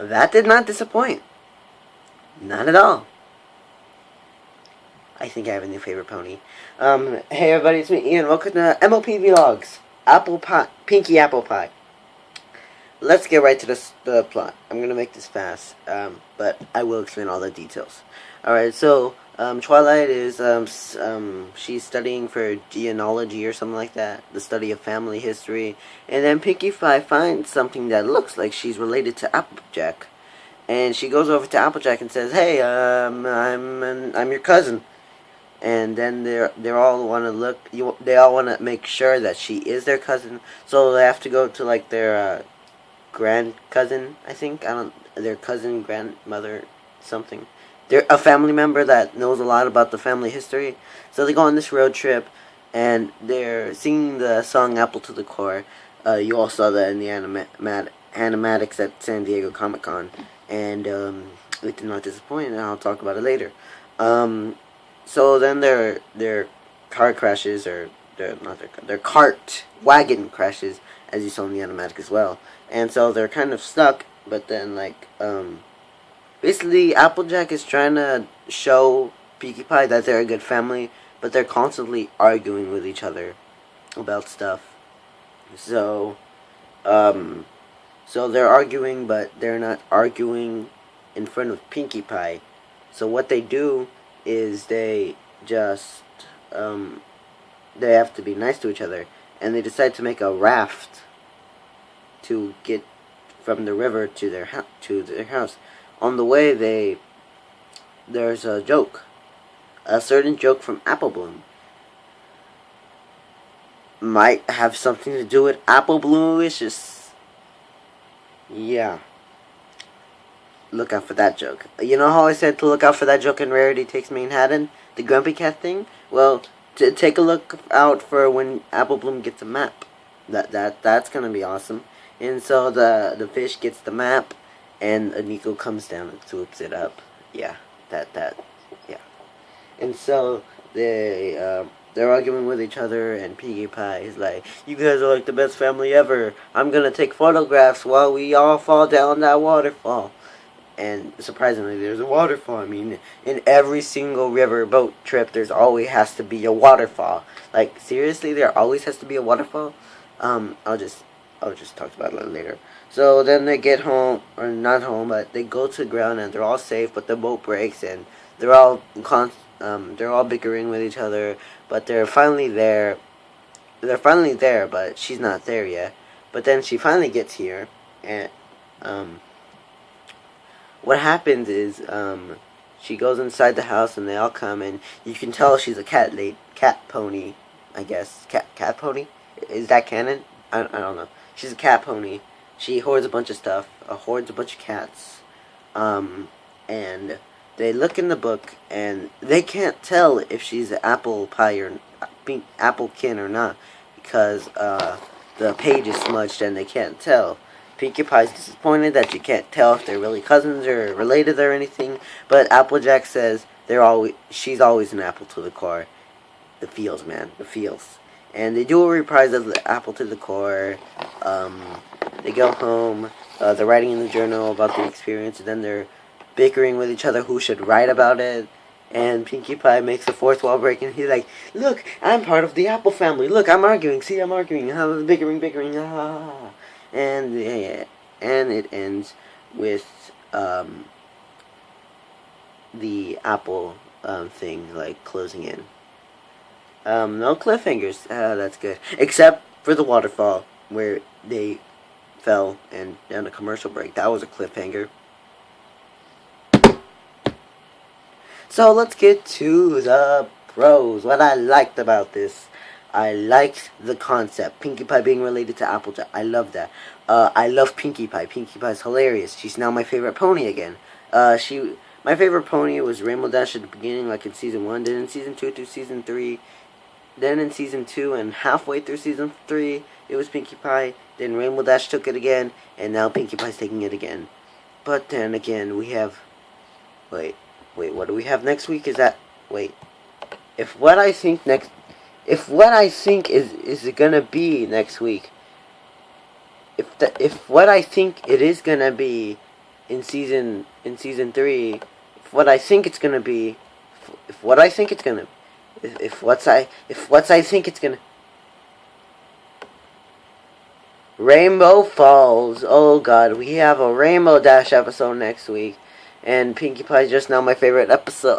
that did not disappoint. Not at all. I think I have a new favorite pony. Hey everybody, it's me, Ian. Welcome to MLP Vlogs. Apple pie, Pinkie apple pie. Let's get right to the plot. I'm gonna make this fast, but I will explain all the details. Alright, so, Twilight is, she's studying for genealogy or something like that, the study of family history, and then Pinkie Pie finds something that looks like she's related to Applejack, and she goes over to Applejack and says, "Hey, I'm your cousin." And then they all want to they all want to make sure that she is their cousin, so they have to go to like their grand cousin, I think. Their cousin, grandmother, something. They're a family member that knows a lot about the family history. So they go on this road trip, and they're singing the song "Apple to the Core." You all saw that in the animatics at San Diego Comic-Con, and it did not disappoint. And I'll talk about it later. So then their car crashes, or their cart wagon crashes, as you saw in the animatic as well. And so they're kind of stuck, but then like basically Applejack is trying to show Pinkie Pie that they're a good family, but they're constantly arguing with each other about stuff. So so they're arguing, but they're not arguing in front of Pinkie Pie. So what they do is they just they have to be nice to each other, and they decide to make a raft to get from the river to their house. On the way, there's a joke, a certain joke from Apple Bloom. Might have something to do with Apple Bloomilicious. Yeah. Look out for that joke. You know how I said to look out for that joke in Rarity Takes Manhattan? The Grumpy Cat thing? Well, to take a look out for when Apple Bloom gets a map. That's gonna be awesome. And so the fish gets the map, and Nico comes down and swoops it up. Yeah, yeah. And so they're arguing with each other, and Pinkie Pie is like, "You guys are like the best family ever. I'm gonna take photographs while we all fall down that waterfall." And surprisingly, there's a waterfall. I mean, in every single river boat trip, there's always has to be a waterfall. Like, seriously, there always has to be a waterfall? I'll just talk about it later. So then they get home, or not home, but they go to the ground, and they're all safe, but the boat breaks, and they're all bickering with each other, but they're finally there. They're finally there, but she's not there yet. But then she finally gets here, and what happens is, she goes inside the house, and they all come, and you can tell she's a cat pony, I guess. Cat pony? Is that canon? I don't know. She's a cat pony. She hoards a bunch of stuff, hoards a bunch of cats, and they look in the book, and they can't tell if she's an apple pie or applekin or not, because the page is smudged, and they can't tell. Pinkie Pie's disappointed that she can't tell if they're really cousins or related or anything, but Applejack says she's always an apple to the core. The feels, man, the feels. And they do a reprise of the Apple to the Core. They go home. They're writing in the journal about the experience, and then they're bickering with each other who should write about it. And Pinkie Pie makes the fourth wall break, and he's like, "Look, I'm part of the Apple family. Look, I'm arguing. See, I'm arguing. Bickering. Ah." And it ends with the Apple thing like closing in. No cliffhangers. That's good. Except for the waterfall where they fell and down a commercial break. That was a cliffhanger. So let's get to the pros. What I liked about this. I liked the concept. Pinkie Pie being related to Applejack. I love that. I love Pinkie Pie. Pinkie Pie's hilarious. She's now my favorite pony again. My favorite pony was Rainbow Dash at the beginning, like in Season 1. Then in Season 2 to Season 3. Then in Season 2 and halfway through Season 3, it was Pinkie Pie. Then Rainbow Dash took it again. And now Pinkie Pie's taking it again. But then again, we have... Wait, what do we have next week? Is that... Wait. If what I think is gonna be next week, if what I think it is gonna be in season 3, if what I think it's gonna be, if what I think it's gonna, if what I think it's gonna. Rainbow Falls. Oh God, we have a Rainbow Dash episode next week, and Pinkie Pie is just now my favorite episode.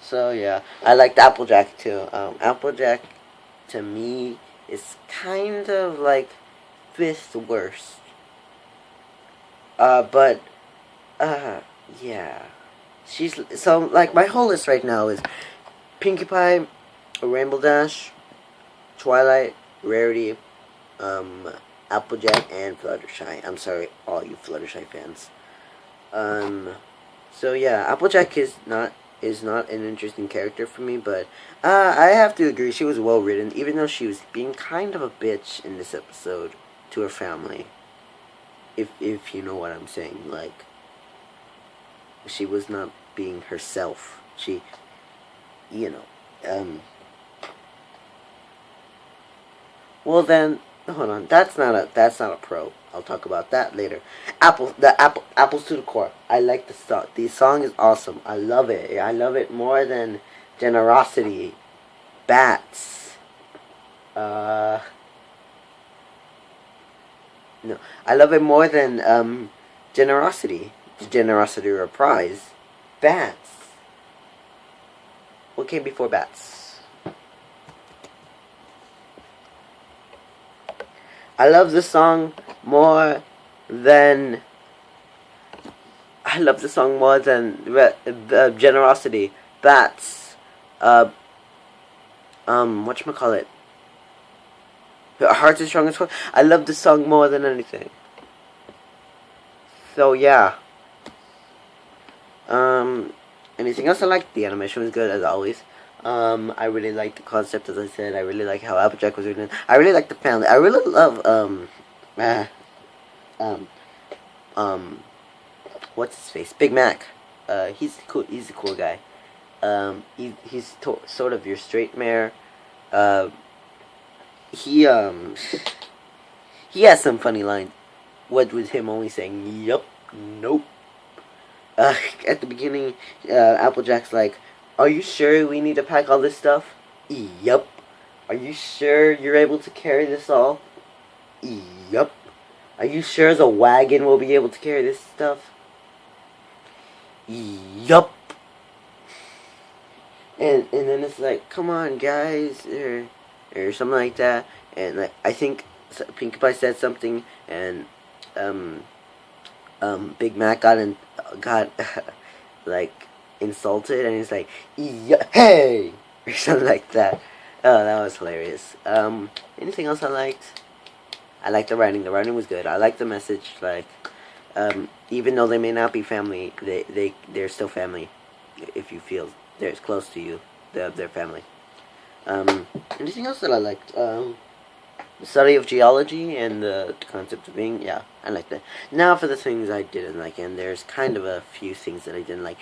So yeah, I liked Applejack too. Applejack to me is kind of like fifth worst. But yeah, she's so like my whole list right now is Pinkie Pie, Rainbow Dash, Twilight, Rarity, Applejack, and Fluttershy. I'm sorry, all you Fluttershy fans. So yeah, Applejack is not an interesting character for me, but I have to agree she was well written, even though she was being kind of a bitch in this episode to her family. If you know what I'm saying, like she was not being herself. She, you know, Well then, hold on. That's not a pro. I'll talk about that later. Apples to the core. I like the song. The song is awesome. I love it. I love it more than Generosity, Bats. No, I love it more than Generosity. Generosity Reprise, Bats. What came before Bats? I love the song more than Generosity, Bats, whatchamacallit, Hearts is Strong as Fuck. I love the song more than anything. So yeah. Anything else I like? The animation was good as always. I really like the concept, as I said. I really like how Applejack was written. I really like the family. I really love what's his face? Big Mac. He's cool. He's a cool guy. He's sort of your straight mare. He has some funny lines. What with him only saying "yup," "nope." At the beginning, Applejack's like, "Are you sure we need to pack all this stuff?" "Yup." "Are you sure you're able to carry this all?" "Yup." "Are you sure the wagon will be able to carry this stuff?" "Yup." And then it's like, "Come on, guys," or something like that. And like, I think Pinkie Pie said something, and Big Mac got like insulted, and he's like, "Hey," or something like that. Oh, that was hilarious. Anything else I liked? I liked the writing. The writing was good. I liked the message. Like, even though they may not be family, they're still family. If you feel they're as close to you, they're family. Anything else that I liked? The study of geology and the concept of being, yeah, I like that. Now for the things I didn't like, and there's kind of a few things that I didn't like.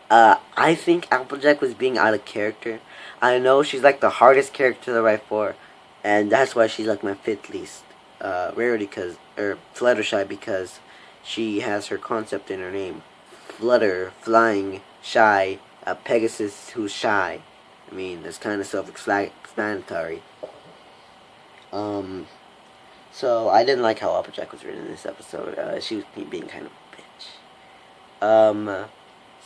I think Applejack was being out of character. I know she's like the hardest character to write for, and that's why she's like my fifth least. Rarity, Fluttershy, because she has her concept in her name. Flutter, flying, shy, Pegasus who's shy. I mean, that's kind of self-explanatory. So I didn't like how Applejack was written in this episode. She was being kind of a bitch.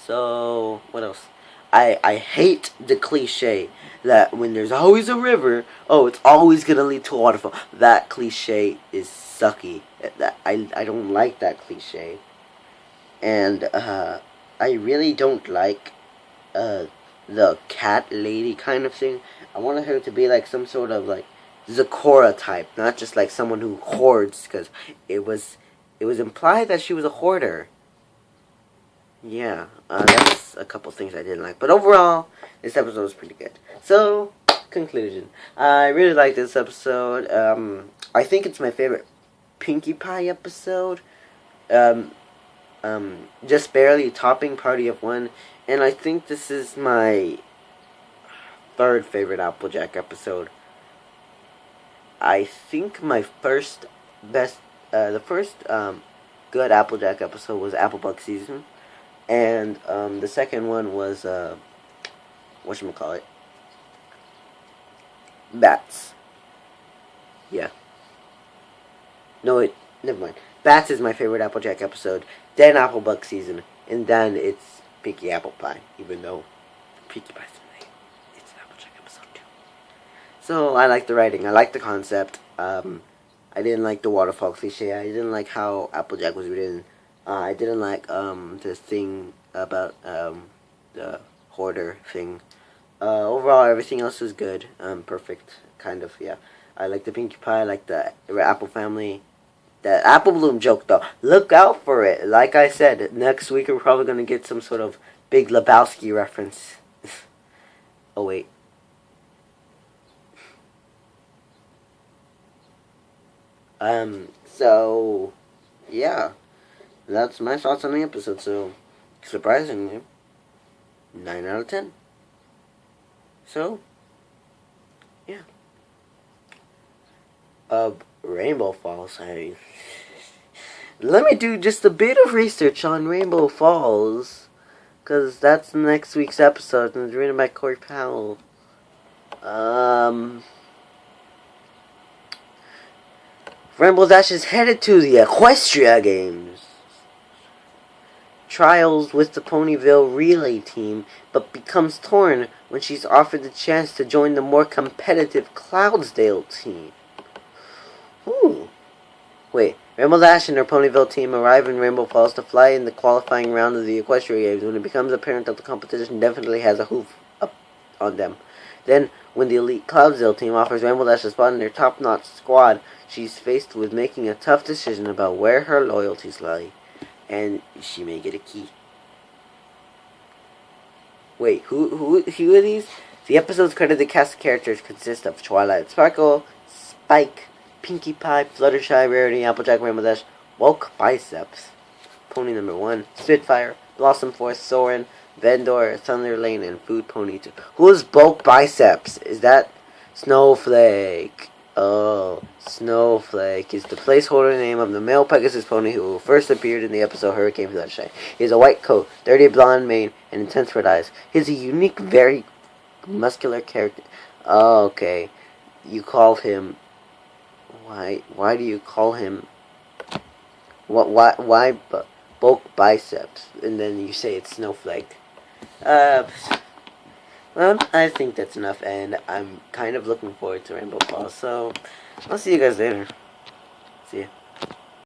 So what else? I hate the cliche that when there's always a river, oh, it's always gonna lead to a waterfall. That cliche is sucky. I don't like that cliche. And I really don't like the cat lady kind of thing. I wanted her to be like some sort of like Zecora type, not just like someone who hoards, because it was implied that she was a hoarder. Yeah, that's a couple things I didn't like, but overall, this episode was pretty good. So, conclusion. I really like this episode. I think it's my favorite Pinkie Pie episode. Just barely topping Party of One, and I think this is my third favorite Applejack episode. I think my first best the first good Applejack episode was Applebug season, and the second one was whatchamacallit, Bats. Yeah. No, wait, never mind. Bats is my favorite Applejack episode. Then Applebug season, and then it's Pinkie Apple Pie. Even though Pinkie Pie's the name, it's an Applejack episode too. So I like the writing. I like the concept. I didn't like the waterfall cliche. I didn't like how Applejack was written. I didn't like this thing about the hoarder thing. Overall, everything else was good. Perfect, kind of. Yeah, I like the Pinkie Pie. I like the Apple family. The Apple Bloom joke, though, look out for it. Like I said, next week we're probably gonna get some sort of Big Lebowski reference. Oh wait. So, yeah, that's my thoughts on the episode. So, surprisingly, 9 out of 10. So, yeah. Rainbow Falls. Let me do just a bit of research on Rainbow Falls, because that's next week's episode, and it's written by Corey Powell. Rainbow Dash is headed to the Equestria Games trials with the Ponyville relay team, but becomes torn when she's offered the chance to join the more competitive Cloudsdale team. Ooh. Wait, Rainbow Dash and her Ponyville team arrive in Rainbow Falls to fly in the qualifying round of the Equestria Games when it becomes apparent that the competition definitely has a hoof up on them. Then, when the elite Cloudsdale team offers Rainbow Dash a spot in their top-notch squad, she's faced with making a tough decision about where her loyalties lie. And she may get a key. Wait, who are these? The episode's credited cast of characters consist of Twilight Sparkle, Spike, Pinkie Pie, Fluttershy, Rarity, Applejack, Rainbow Dash, Woke Biceps, Pony number 1, Spitfire, Blossom Force, Soren, Vendor, Thunder Lane, and Food Pony 2. Who is Bulk Biceps? Is that Snowflake? Oh, Snowflake is the placeholder name of the male Pegasus pony who first appeared in the episode Hurricane Fluttershy. He has a white coat, dirty blonde mane, and intense red eyes. He is a unique, very muscular character. Oh, okay. You call him... Why do you call him... Why Bulk Biceps? And then you say it's Snowflake. Well, I think that's enough, and I'm kind of looking forward to Rainbow Falls, so I'll see you guys later. See ya.